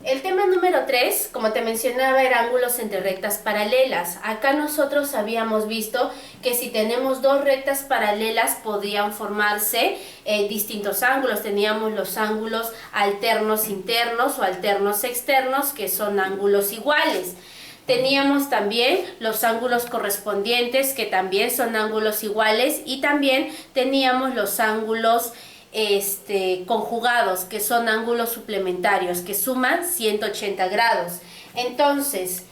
El tema número 3, como te mencionaba, era ángulos entre rectas paralelas. Acá nosotros habíamos visto que si tenemos dos rectas paralelas podían formarse distintos ángulos. Teníamos los ángulos alternos internos o alternos externos, que son ángulos iguales. Teníamos también los ángulos correspondientes, que también son ángulos iguales, y también teníamos los ángulos conjugados, que son ángulos suplementarios, que suman 180 grados. Entonces,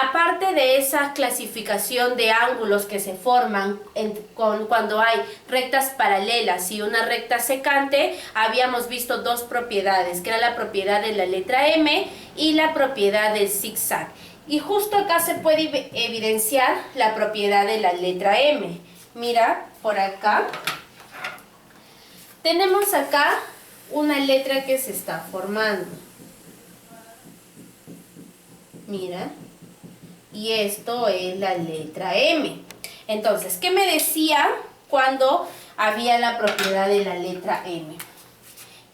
aparte de esa clasificación de ángulos que se forman cuando hay rectas paralelas y una recta secante, habíamos visto dos propiedades, que era la propiedad de la letra M y la propiedad del zigzag. Y justo acá se puede evidenciar la propiedad de la letra M. Mira, por acá. Tenemos acá una letra que se está formando. Mira. Y esto es la letra M. Entonces, ¿qué me decía cuando había la propiedad de la letra M?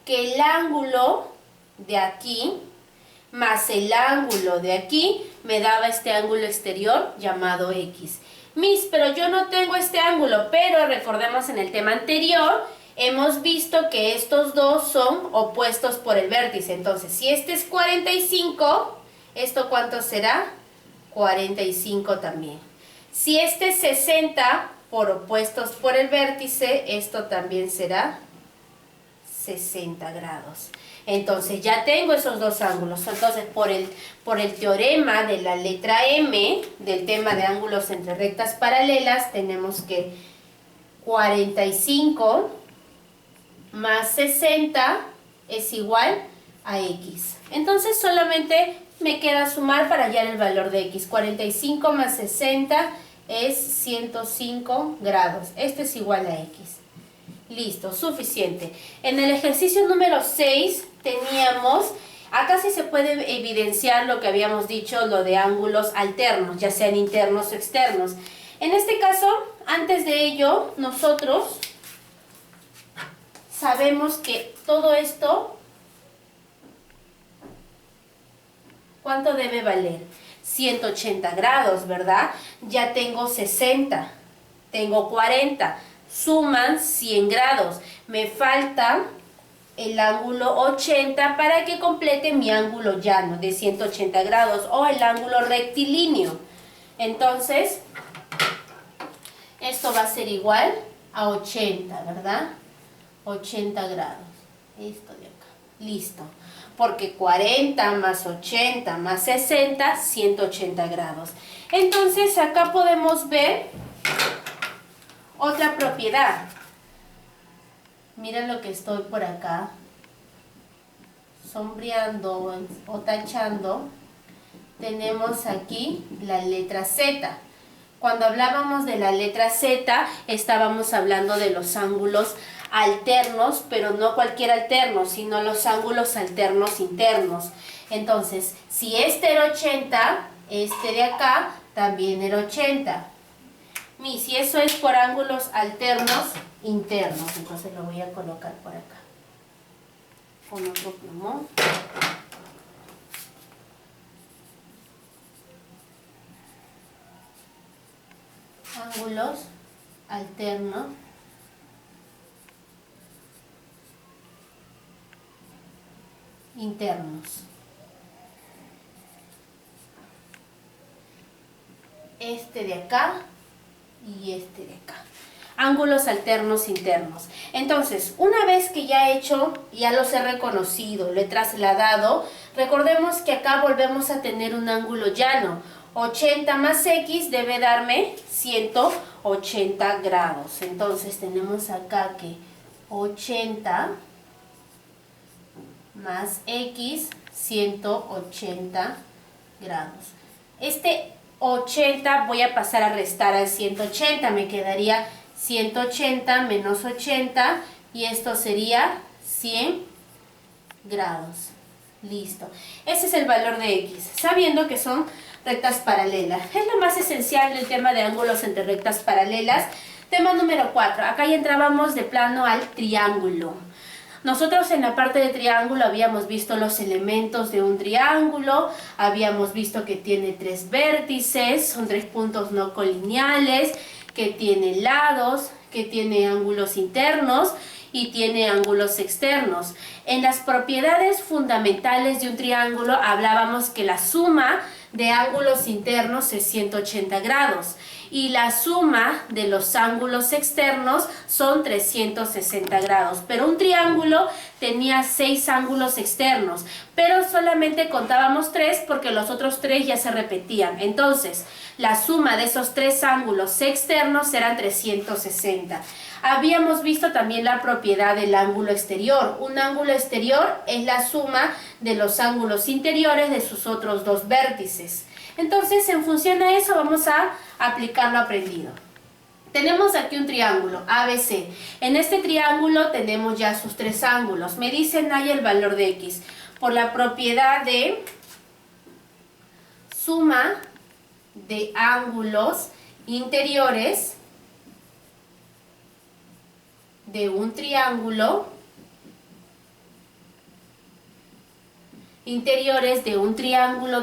Que el ángulo de aquí más el ángulo de aquí me daba este ángulo exterior llamado X. Miss, pero yo no tengo este ángulo, pero recordemos en el tema anterior hemos visto que estos dos son opuestos por el vértice. Entonces, si este es 45, ¿esto cuánto será? 45 también. Si este es 60 por opuestos por el vértice, esto también será 60 grados. Entonces, ya tengo esos dos ángulos. Entonces, por el teorema de la letra M, del tema de ángulos entre rectas paralelas, tenemos que 45 más 60 es igual a X. Entonces solamente me queda sumar para hallar el valor de X. 45 más 60 es 105 grados. Este es igual a X. Listo, suficiente. En el ejercicio número 6 teníamos, acá sí se puede evidenciar lo que habíamos dicho, lo de ángulos alternos, ya sean internos o externos. En este caso, antes de ello, nosotros sabemos que todo esto, ¿cuánto debe valer? 180 grados, ¿verdad? Ya tengo 60, tengo 40, suman 100 grados. Me falta el ángulo 80 para que complete mi ángulo llano de 180 grados o el ángulo rectilíneo. Entonces, esto va a ser igual a 80, ¿verdad? 80 grados, esto de acá, listo, porque 40 más 80 más 60, 180 grados. Entonces acá podemos ver otra propiedad. Miren lo que estoy por acá sombreando o tachando. Tenemos aquí la letra Z. Cuando hablábamos de la letra Z, estábamos hablando de los ángulos alternos, pero no cualquier alterno, sino los ángulos alternos internos. Entonces, si este era 80, este de acá también era 80. Y si eso es por ángulos alternos internos, entonces lo voy a colocar por acá. Con otro plumón. Ángulos alternos internos. Este de acá y este de acá. Ángulos alternos internos. Entonces, una vez que ya he hecho, ya los he reconocido, lo he trasladado, recordemos que acá volvemos a tener un ángulo llano. 80 más X debe darme 180 grados. Entonces, tenemos acá que 80 más X, 180 grados. Este 80 voy a pasar a restar al 180, me quedaría 180 menos 80 y esto sería 100 grados. Listo. Ese es el valor de X, sabiendo que son rectas paralelas. Es lo más esencial del tema de ángulos entre rectas paralelas. Tema número 4. Acá ya entrábamos de plano al triángulo. Nosotros en la parte de triángulo habíamos visto los elementos de un triángulo, habíamos visto que tiene 3 vértices, son 3 puntos no colineales, que tiene lados, que tiene ángulos internos y tiene ángulos externos. En las propiedades fundamentales de un triángulo hablábamos que la suma de ángulos internos es 180 grados y la suma de los ángulos externos son 360 grados. Pero un triángulo tenía 6 ángulos externos, pero solamente contábamos 3 porque los otros 3 ya se repetían. Entonces, la suma de esos 3 ángulos externos eran 360. Habíamos visto también la propiedad del ángulo exterior. Un ángulo exterior es la suma de los ángulos interiores de sus otros 2 vértices. Entonces, en función a eso, vamos a aplicar lo aprendido. Tenemos aquí un triángulo ABC. En este triángulo tenemos ya sus 3 ángulos. Me dice Naya el valor de X. Por la propiedad de suma de ángulos interiores de un triángulo,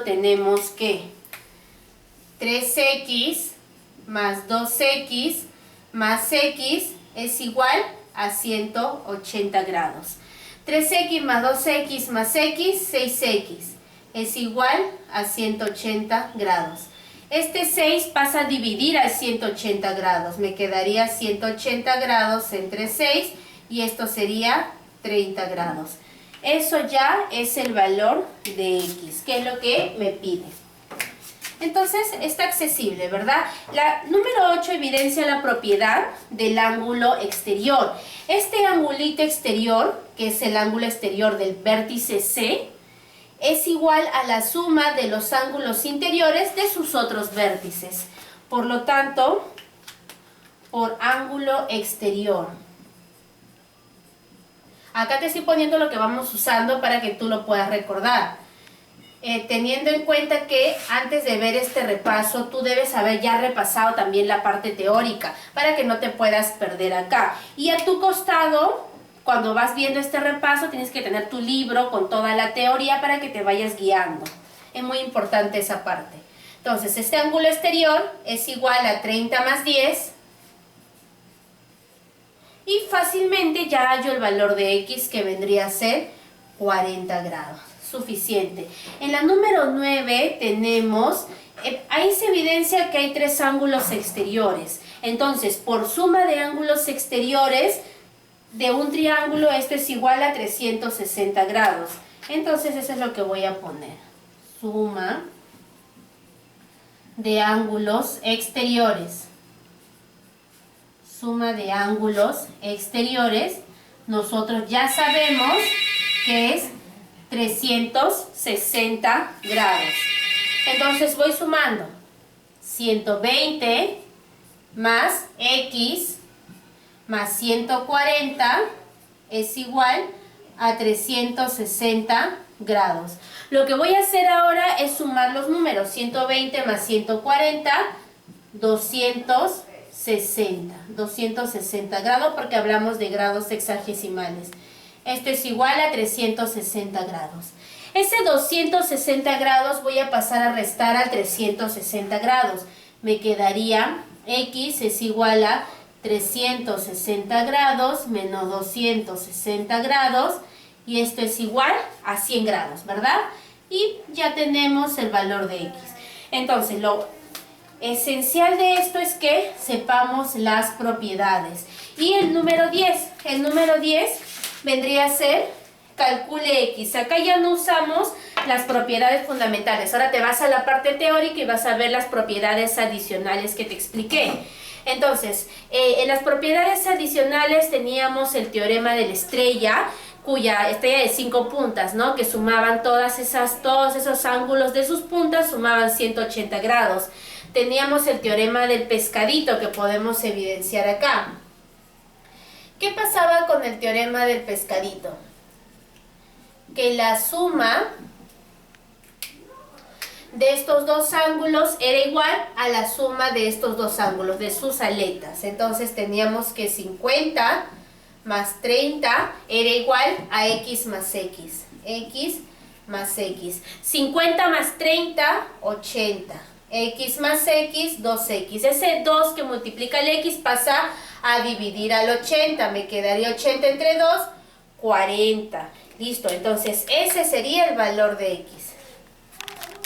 tenemos que 3x más 2x más x es igual a 180 grados. 3x más 2x más x, 6x, es igual a 180 grados. Este 6 pasa a dividir a 180 grados. Me quedaría 180 grados entre 6 y esto sería 30 grados. Eso ya es el valor de x, que es lo que me pide. Entonces está accesible, ¿verdad? La número 8 evidencia la propiedad del ángulo exterior. Este angulito exterior, que es el ángulo exterior del vértice C, es igual a la suma de los ángulos interiores de sus otros vértices. Por lo tanto, por ángulo exterior. Acá te estoy poniendo lo que vamos usando para que tú lo puedas recordar. Teniendo en cuenta que antes de ver este repaso, tú debes haber ya repasado también la parte teórica para que no te puedas perder acá. Y a tu costado, cuando vas viendo este repaso, tienes que tener tu libro con toda la teoría para que te vayas guiando. Es muy importante esa parte. Entonces, este ángulo exterior es igual a 30 más 10. Y fácilmente ya hallo el valor de x, que vendría a ser 40 grados. Suficiente. En la número 9 tenemos, ahí se evidencia que hay 3 ángulos exteriores. Entonces, por suma de ángulos exteriores de un triángulo, esto es igual a 360 grados. Entonces, eso es lo que voy a poner. Suma de ángulos exteriores. Suma de ángulos exteriores. Nosotros ya sabemos que es 360 grados. Entonces voy sumando 120 más x más 140 es igual a 360 grados. Lo que voy a hacer ahora es sumar los números. 120 más 140, 260 grados, porque hablamos de grados sexagesimales. Esto es igual a 360 grados. Ese 260 grados voy a pasar a restar al 360 grados. Me quedaría x es igual a 360 grados menos 260 grados. Y esto es igual a 100 grados, ¿verdad? Y ya tenemos el valor de x. Entonces, lo esencial de esto es que sepamos las propiedades. Y el número 10. El número 10 vendría a ser, calcule x. Acá ya no usamos las propiedades fundamentales. Ahora te vas a la parte teórica y vas a ver las propiedades adicionales que te expliqué. Entonces, en las propiedades adicionales teníamos el teorema de la estrella, cuya estrella de 5 puntas, ¿no? Que sumaban todos esos ángulos de sus puntas, sumaban 180 grados. Teníamos el teorema del pescadito, que podemos evidenciar acá. ¿Qué pasaba con el teorema del pescadito? Que la suma de estos 2 ángulos era igual a la suma de estos 2 ángulos, de sus aletas. Entonces teníamos que 50 más 30 era igual a x más x. X más x. 50 más 30, 80. X más x, 2x. Ese 2 que multiplica el x pasa a dividir al 80. Me quedaría 80 entre 2, 40. Listo, entonces ese sería el valor de x.